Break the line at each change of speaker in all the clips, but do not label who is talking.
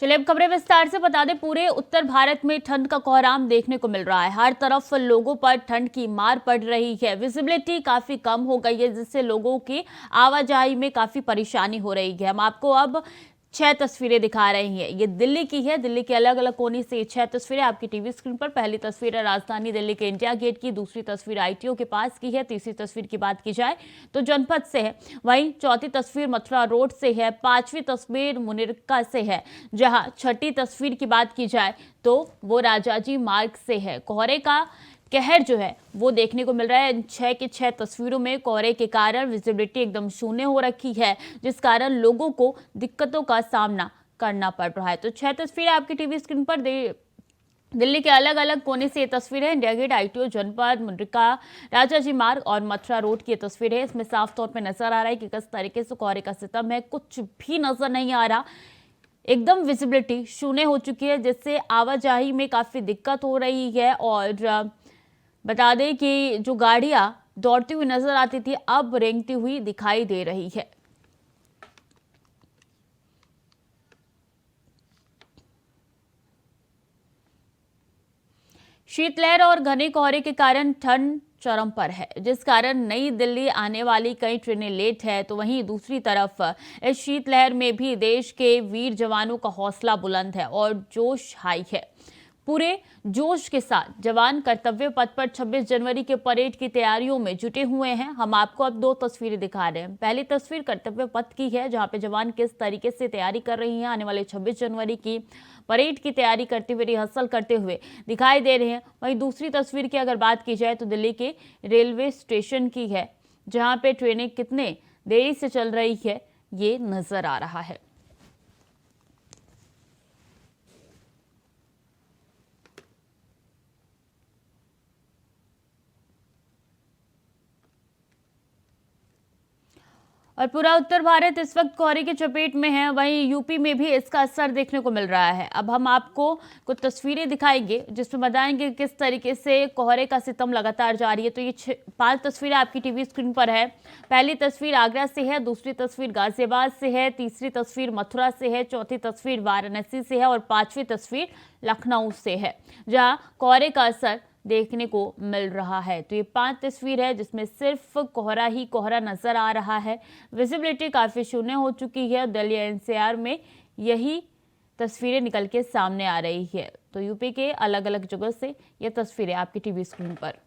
चलिए अब खबरें विस्तार से बता दें। पूरे उत्तर भारत में ठंड का कोहराम देखने को मिल रहा है। हर तरफ लोगों पर ठंड की मार पड़ रही है। विजिबिलिटी काफी कम हो गई है, जिससे लोगों की आवाजाही में काफी परेशानी हो रही है। हम आपको अब 6 तस्वीरें दिखा रहे हैं। ये दिल्ली की है। दिल्ली के अलग अलग कोने से 6 तस्वीरें आपकी टीवी स्क्रीन पर। पहली तस्वीर है राजधानी दिल्ली के इंडिया गेट की, दूसरी तस्वीर आईटीओ के पास की है, तीसरी तस्वीर की बात की जाए तो जनपथ से है, वहीं चौथी तस्वीर मथुरा रोड से है, पांचवी तस्वीर मुनिरका से है, जहां छठी तस्वीर की बात की जाए तो वो राजाजी मार्ग से है। कोहरे का कहर जो है वो देखने को मिल रहा है। इन 6 की 6 तस्वीरों में कोहरे के कारण विजिबिलिटी एकदम शून्य हो रखी है, जिस कारण लोगों को दिक्कतों का सामना करना पड़ रहा है। तो 6 तस्वीरें आपकी टीवी स्क्रीन पर दिल्ली के अलग अलग कोने से ये तस्वीर है। इंडिया गेट, आईटीओ, जनपद, मुनिरका, राजाजी मार्ग और मथुरा रोड की तस्वीर है। इसमें साफ तौर पर नजर आ रहा है कि किस तरीके से कोहरे का सितम है। कुछ भी नजर नहीं आ रहा, एकदम विजिबिलिटी शून्य हो चुकी है, जिससे आवाजाही में काफी दिक्कत हो रही है। और बता दें कि जो गाड़ियां दौड़ती हुई नजर आती थी, अब रेंगती हुई दिखाई दे रही है। शीतलहर और घने कोहरे के कारण ठंड चरम पर है, जिस कारण नई दिल्ली आने वाली कई ट्रेनें लेट है। तो वहीं दूसरी तरफ इस शीतलहर में भी देश के वीर जवानों का हौसला बुलंद है और जोश हाई है। पूरे जोश के साथ जवान कर्तव्य पथ पर 26 जनवरी के परेड की तैयारियों में जुटे हुए हैं। हम आपको अब 2 तस्वीरें दिखा रहे हैं। पहली तस्वीर कर्तव्य पथ की है, जहां पे जवान किस तरीके से तैयारी कर रही हैं, आने वाले 26 जनवरी की परेड की तैयारी करते हुए, रिहर्सल करते हुए दिखाई दे रहे हैं। वहीं दूसरी तस्वीर की अगर बात की जाए तो दिल्ली के रेलवे स्टेशन की है, जहां पे ट्रेनें कितने देरी से चल रही है ये नजर आ रहा है। और पूरा उत्तर भारत इस वक्त कोहरे की चपेट में है। वहीं यूपी में भी इसका असर देखने को मिल रहा है। अब हम आपको कुछ तस्वीरें दिखाएंगे, जिसमें बताएंगे किस तरीके से कोहरे का सितम लगातार जारी है। तो ये 5 तस्वीरें आपकी टीवी स्क्रीन पर है। पहली तस्वीर आगरा से है, दूसरी तस्वीर गाजियाबाद से है, तीसरी तस्वीर मथुरा से है, चौथी तस्वीर वाराणसी से है और 5वीं तस्वीर लखनऊ से है, जहां कोहरे का असर देखने को मिल रहा है। तो ये 5 तस्वीर है, जिसमें सिर्फ कोहरा ही कोहरा नजर आ रहा है। विजिबिलिटी काफी शून्य हो चुकी है। दिल्ली एनसीआर में यही तस्वीरें निकल के सामने आ रही है। तो यूपी के अलग अलग जगह से ये तस्वीरें आपकी टीवी स्क्रीन पर।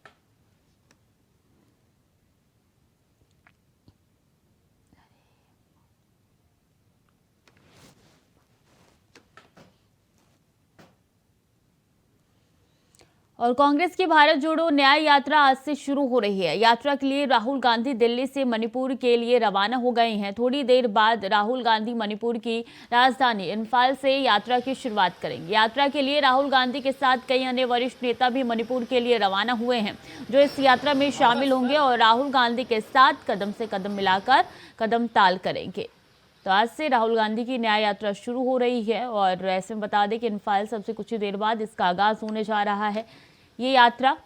और कांग्रेस की भारत जोड़ो न्याय यात्रा आज से शुरू हो रही है। यात्रा के लिए राहुल गांधी दिल्ली से मणिपुर के लिए रवाना हो गए हैं। थोड़ी देर बाद राहुल गांधी मणिपुर की राजधानी इंफाल से यात्रा की शुरुआत करेंगे। यात्रा के लिए राहुल गांधी के साथ कई अन्य वरिष्ठ नेता भी मणिपुर के लिए रवाना हुए हैं, जो इस यात्रा में शामिल होंगे और राहुल गांधी के साथ कदम से कदम मिलाकर कदम ताल करेंगे। तो आज से राहुल गांधी की न्याय यात्रा शुरू हो रही है और ऐसे में बता दें कि इंफाल सबसे कुछ ही देर बाद इसका आगाज होने जा रहा है। ये यात्रा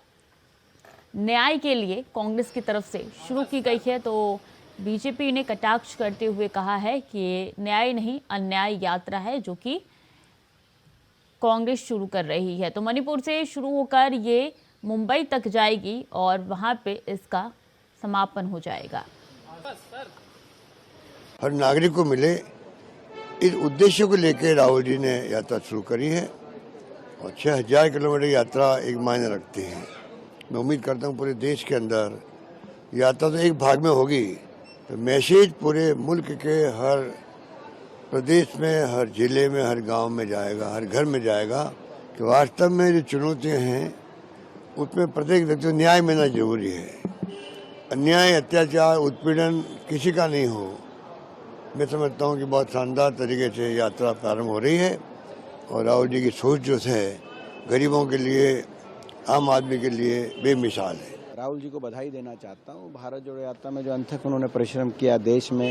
न्याय के लिए कांग्रेस की तरफ से शुरू की गई है। तो बीजेपी ने कटाक्ष करते हुए कहा है कि ये न्याय नहीं अन्याय यात्रा है, जो कि कांग्रेस शुरू कर रही है। तो मणिपुर से शुरू होकर ये मुंबई तक जाएगी और वहां पे इसका समापन हो जाएगा।
हर नागरिक को मिले, इस उद्देश्य को लेकर राहुल जी ने यात्रा शुरू करी है और 6000 किलोमीटर यात्रा एक मायने रखती है। मैं उम्मीद करता हूँ पूरे देश के अंदर यात्रा तो एक भाग में होगी, तो मैसेज पूरे मुल्क के हर प्रदेश में, हर जिले में, हर गांव में जाएगा, हर घर में जाएगा कि वास्तव में जो चुनौतियाँ हैं उसमें प्रत्येक व्यक्ति को न्याय मिलना जरूरी है। अन्याय, अत्याचार, उत्पीड़न किसी का नहीं हो। मैं समझता हूँ कि बहुत शानदार तरीके से यात्रा प्रारंभ हो रही है और राहुल जी की सोच जो है गरीबों के लिए, आम आदमी के लिए बेमिसाल है।
राहुल जी को बधाई देना चाहता हूँ। भारत जोड़ो यात्रा में जो अनथक उन्होंने परिश्रम किया, देश में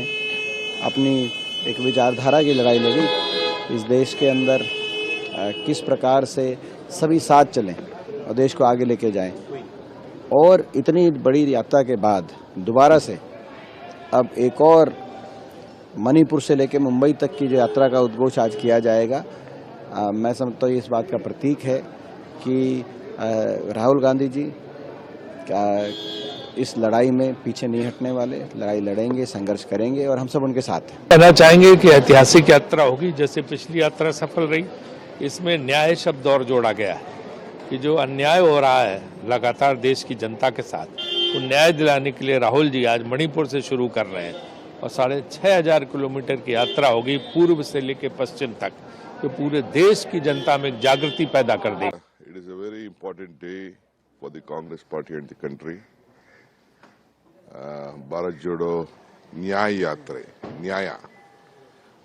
अपनी एक विचारधारा की लड़ाई लड़ी, इस देश के अंदर किस प्रकार से सभी साथ चलें और देश को आगे लेके जाएं। और इतनी बड़ी यात्रा के बाद दोबारा से अब एक और मणिपुर से लेकर मुंबई तक की जो यात्रा का उद्घोष आज किया जाएगा, मैं समझता हूँ इस बात का प्रतीक है कि राहुल गांधी जी इस लड़ाई में पीछे नहीं हटने वाले, लड़ाई लड़ेंगे, संघर्ष करेंगे और हम सब उनके साथ हैं।
कहना चाहेंगे कि ऐतिहासिक यात्रा होगी, जैसे पिछली यात्रा सफल रही। इसमें न्याय शब्द और जोड़ा गया है कि जो अन्याय हो रहा है लगातार देश की जनता के साथ, तो न्याय दिलाने के लिए राहुल जी आज मणिपुर से शुरू कर रहे हैं और 6,500 किलोमीटर की यात्रा होगी पूर्व से लेकर पश्चिम तक, जो पूरे देश की जनता में जागृति पैदा कर देगी।
It is a very important day for the Congress party and the country. Bharat Jodo Nyaya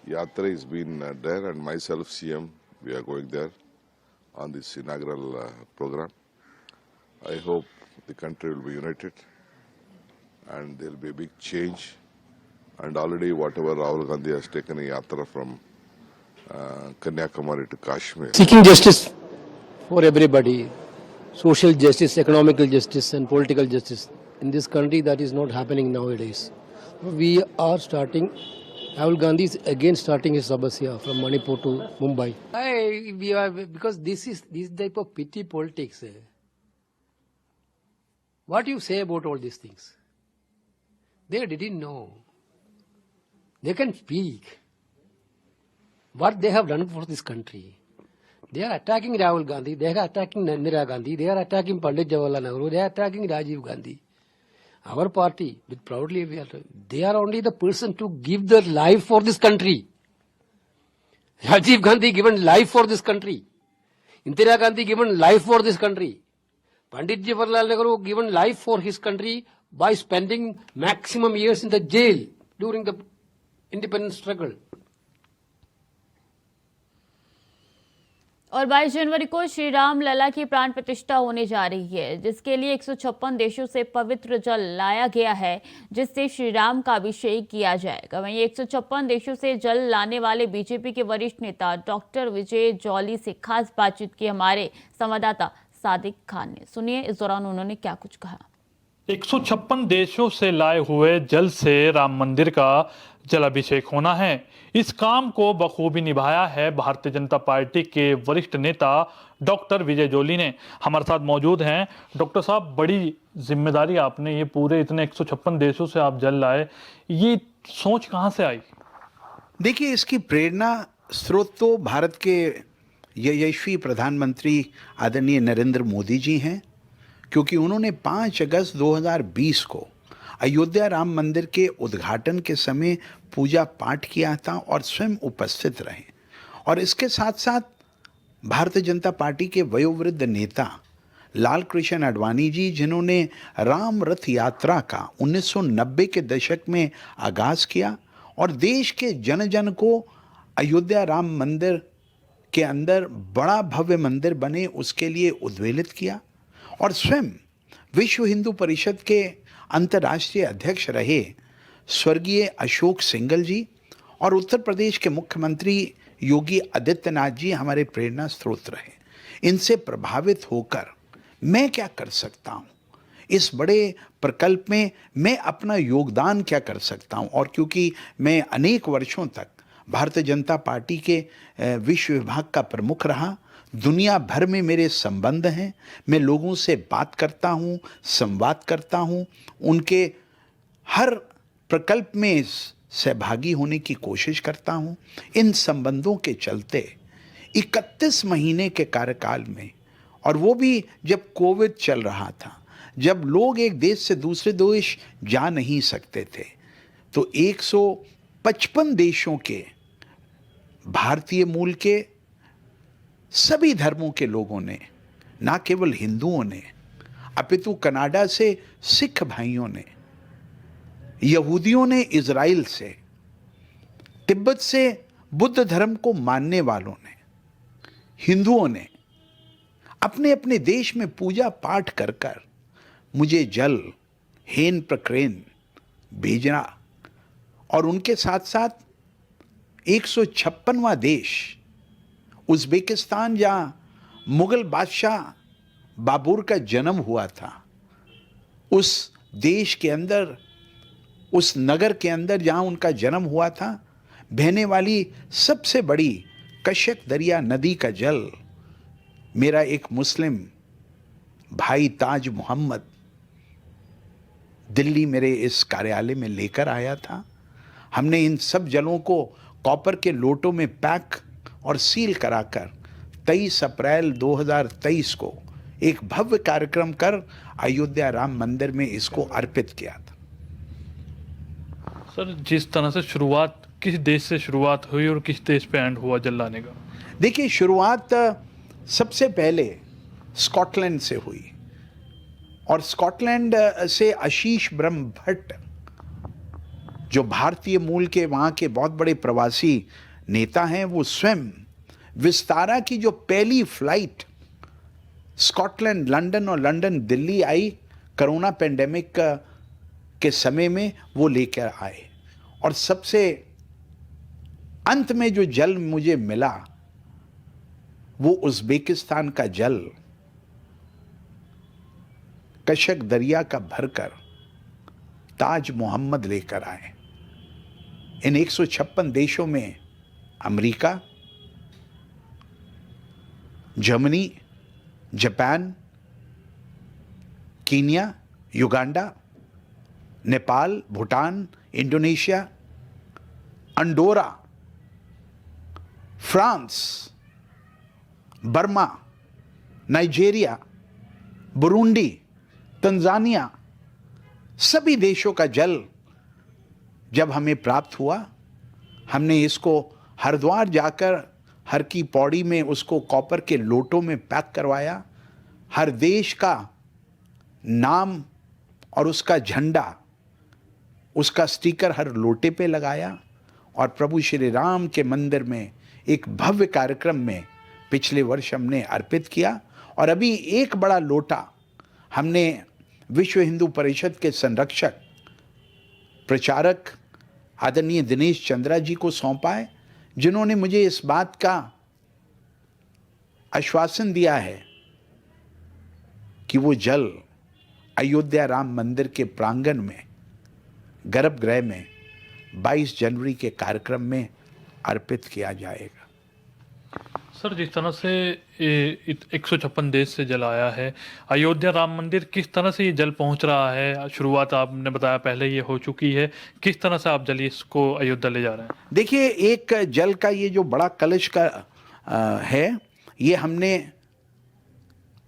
Yatra has been there, and myself, CM, we are going there on this inaugural program. I hope the country will be united and there will be a big change. And already whatever Rahul Gandhi has taken a yatra from Kanyakumari to Kashmir.
Seeking justice for everybody, social justice, economical justice and political justice. In this country that is not happening nowadays. We are starting, Rahul Gandhi is again starting his sabasya from Manipur to Mumbai. Because this type of petty politics. What do you say about all these things? They didn't know. They can speak. What they have done for this country. They are attacking Rahul Gandhi, they are attacking Indira Gandhi, they are attacking Pandit Jawaharlal Nehru, they are attacking Rajiv Gandhi. Our party, with proudly, they are only the person to give their life for this country. Rajiv Gandhi given life for this country. Indira Gandhi given life for this country. Pandit Jawaharlal Nehru given life for his country by spending maximum years in the jail during the independence struggle.
और 22 जनवरी को श्री राम लला की प्राण प्रतिष्ठा होने जा रही है, जिसके लिए 156 देशों से पवित्र जल लाया गया है, जिससे श्री राम का अभिषेक किया जाएगा। वहीं 156 देशों से जल लाने वाले बीजेपी के वरिष्ठ नेता डॉक्टर विजय जॉली से खास बातचीत की हमारे संवाददाता सादिक खान ने। सुनिए इस दौरान उन्होंने क्या कुछ कहा।
156 देशों से लाए हुए जल से राम मंदिर का जलाभिषेक होना है। इस काम को बखूबी निभाया है भारतीय जनता पार्टी के वरिष्ठ नेता डॉक्टर विजय जॉली ने। हमारे साथ मौजूद हैं। डॉक्टर साहब, बड़ी जिम्मेदारी आपने, ये पूरे इतने 156 देशों से आप जल लाए, ये सोच कहां से आई?
देखिए, इसकी प्रेरणा स्रोत तो भारत के यशस्वी प्रधानमंत्री आदरणीय नरेंद्र मोदी जी हैं, क्योंकि उन्होंने 5 अगस्त 2020 को अयोध्या राम मंदिर के उद्घाटन के समय पूजा पाठ किया था और स्वयं उपस्थित रहे। और इसके साथ साथ भारतीय जनता पार्टी के वयोवृद्ध नेता लाल कृष्ण आडवाणी जी, जिन्होंने राम रथ यात्रा का 1990 के दशक में आगाज़ किया और देश के जन जन को अयोध्या राम मंदिर के अंदर बड़ा भव्य मंदिर बने उसके लिए उद्वेलित किया, और स्वयं विश्व हिंदू परिषद के अंतर्राष्ट्रीय अध्यक्ष रहे स्वर्गीय अशोक सिंघल जी और उत्तर प्रदेश के मुख्यमंत्री योगी आदित्यनाथ जी हमारे प्रेरणा स्रोत रहे। इनसे प्रभावित होकर मैं क्या कर सकता हूँ, इस बड़े प्रकल्प में मैं अपना योगदान क्या कर सकता हूँ। और क्योंकि मैं अनेक वर्षों तक भारतीय जनता पार्टी के विश्व विभाग का प्रमुख रहा, दुनिया भर में मेरे संबंध हैं, मैं लोगों से बात करता हूँ, संवाद करता हूँ, उनके हर प्रकल्प में सहभागी होने की कोशिश करता हूँ। इन संबंधों के चलते 31 महीने के कार्यकाल में, और वो भी जब कोविड चल रहा था, जब लोग एक देश से दूसरे देश जा नहीं सकते थे, तो 155 देशों के भारतीय मूल के सभी धर्मों के लोगों ने, ना केवल हिंदुओं ने, अपितु कनाडा से सिख भाइयों ने, यहूदियों ने इजराइल से, तिब्बत से बुद्ध धर्म को मानने वालों ने, हिंदुओं ने अपने अपने देश में पूजा पाठ कर कर मुझे जल हेन प्रक्रेन भेजना, और उनके साथ साथ 156वां देश उज़्बेकिस्तान, जहाँ मुगल बादशाह बाबर का जन्म हुआ था, उस देश के अंदर, उस नगर के अंदर जहाँ उनका जन्म हुआ था, बहने वाली सबसे बड़ी कशक दरिया नदी का जल मेरा एक मुस्लिम भाई ताज मोहम्मद दिल्ली मेरे इस कार्यालय में लेकर आया था। हमने इन सब जलों को कॉपर के लोटों में पैक और सील कराकर 23 अप्रैल 2023 को एक भव्य कार्यक्रम कर अयोध्या राम मंदिर में इसको अर्पित किया था।
सर, जिस तरह से शुरुआत किस देश से शुरुआत हुई और किस देश पे एंड हुआ जल लाने का?
देखिए, शुरुआत सबसे पहले स्कॉटलैंड से हुई और स्कॉटलैंड से आशीष ब्रह्म भट्ट जो भारतीय मूल के वहाँ के बहुत बड़े प्रवासी नेता हैं, वो स्वयं विस्तारा की जो पहली फ्लाइट स्कॉटलैंड लंदन और लंदन दिल्ली आई कोरोना पेंडेमिक के समय में, वो लेकर आए। और सबसे अंत में जो जल मुझे मिला वो उज़्बेकिस्तान का जल कशक दरिया का भरकर ताज मोहम्मद लेकर आए। इन 156 देशों में America, Germany, Japan, Kenya, Uganda, Nepal, Bhutan, Indonesia, Andorra, France, Burma, Nigeria, Burundi, Tanzania, सभी देशों का जल जब हमें प्राप्त हुआ, हमने इसको हरिद्वार जाकर हर की पौड़ी में उसको कॉपर के लोटों में पैक करवाया। हर देश का नाम और उसका झंडा, उसका स्टिकर हर लोटे पे लगाया और प्रभु श्री राम के मंदिर में एक भव्य कार्यक्रम में पिछले वर्ष हमने अर्पित किया। और अभी एक बड़ा लोटा हमने विश्व हिंदू परिषद के संरक्षक प्रचारक आदरणीय दिनेश चंद्रा जी को सौंपा है, जिन्होंने मुझे इस बात का आश्वासन दिया है कि वो जल अयोध्या राम मंदिर के प्रांगण में गर्भगृह में 22 जनवरी के कार्यक्रम में अर्पित किया जाएगा।
सर, जिस तरह से 156 देश से जल आया है, अयोध्या राम मंदिर किस तरह से ये जल पहुंच रहा है? शुरुआत आपने बताया पहले ये हो चुकी है, किस तरह से आप जल इसको अयोध्या ले जा रहे हैं?
देखिए, एक जल का ये जो बड़ा कलश का है, ये हमने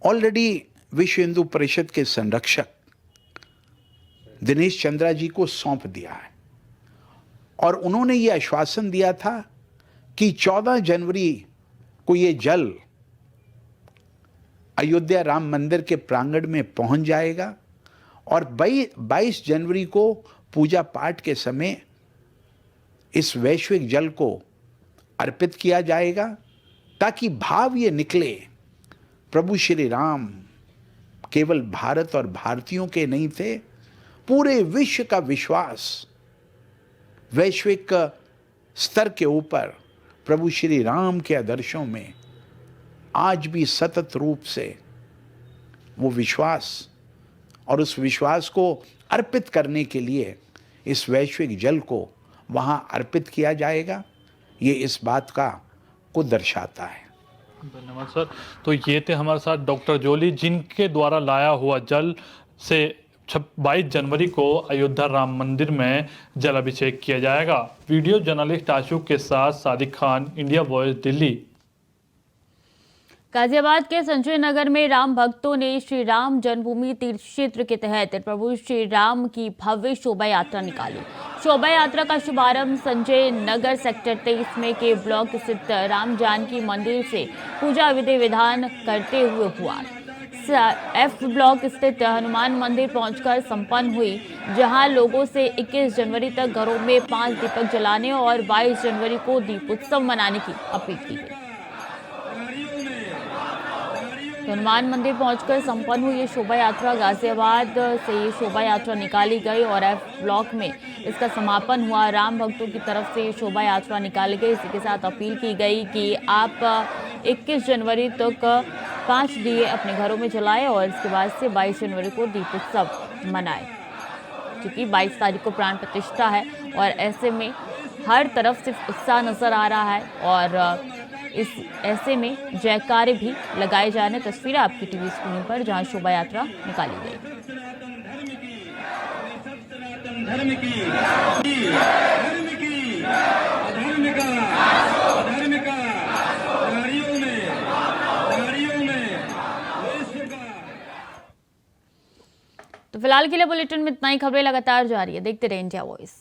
ऑलरेडी विश्व हिंदू परिषद के संरक्षक दिनेश चंद्रा जी को सौंप दिया है और उन्होंने ये आश्वासन दिया था कि 14 जनवरी को ये जल अयोध्या राम मंदिर के प्रांगण में पहुंच जाएगा और 22 जनवरी को पूजा पाठ के समय इस वैश्विक जल को अर्पित किया जाएगा, ताकि भाव ये निकले प्रभु श्री राम केवल भारत और भारतीयों के नहीं थे, पूरे विश्व का विश्वास वैश्विक स्तर के ऊपर प्रभु श्री राम के आदर्शों में आज भी सतत रूप से वो विश्वास और उस विश्वास को अर्पित करने के लिए इस वैश्विक जल को वहाँ अर्पित किया जाएगा। ये इस बात को दर्शाता है।
धन्यवाद सर। तो ये थे हमारे साथ डॉक्टर जोली, जिनके द्वारा लाया हुआ जल से 22 जनवरी को अयोध्या राम मंदिर में जल अभिषेक किया जाएगा। वीडियो जर्नलिस्ट आशुक के साथ सादिक खान, इंडिया वॉइस, दिल्ली।
गाजियाबाद के संजय नगर में राम भक्तों ने श्री राम जन्मभूमि तीर्थ क्षेत्र के तहत प्रभु श्री राम की भव्य शोभा यात्रा निकाली। शोभा यात्रा का शुभारंभ संजय नगर सेक्टर 23 में के ब्लॉक स्थित राम जानकी मंदिर से पूजा विधि विधान करते हुए हुआ। एफ ब्लॉक स्थित हनुमान मंदिर पहुंचकर संपन्न हुई, जहां लोगों से 21 जनवरी तक घरों में 5 दीपक जलाने और 22 जनवरी को दीपोत्सव मनाने की अपील की गई। हनुमान मंदिर पहुंचकर संपन्न हुई ये शोभा यात्रा, गाजियाबाद से ये शोभा यात्रा निकाली गई और एफ ब्लॉक में इसका समापन हुआ। राम भक्तों की तरफ से ये शोभा यात्रा निकाली गई। इसी के साथ अपील की गई कि आप 21 जनवरी तक 5 दिए अपने घरों में जलाएं और इसके बाद से 22 जनवरी को दीपोत्सव मनाएं, क्योंकि 22 तारीख को प्राण प्रतिष्ठा है और ऐसे में हर तरफ सिर्फ उत्साह नजर आ रहा है और ऐसे में जयकारे भी लगाए जाने तस्वीरें आपकी टीवी स्क्रीन पर, जहां शोभा यात्रा निकाली गई। तो फिलहाल के लिए बुलेटिन में इतना ही। खबरें लगातार जारी है, देखते रहे इंडिया वॉइस।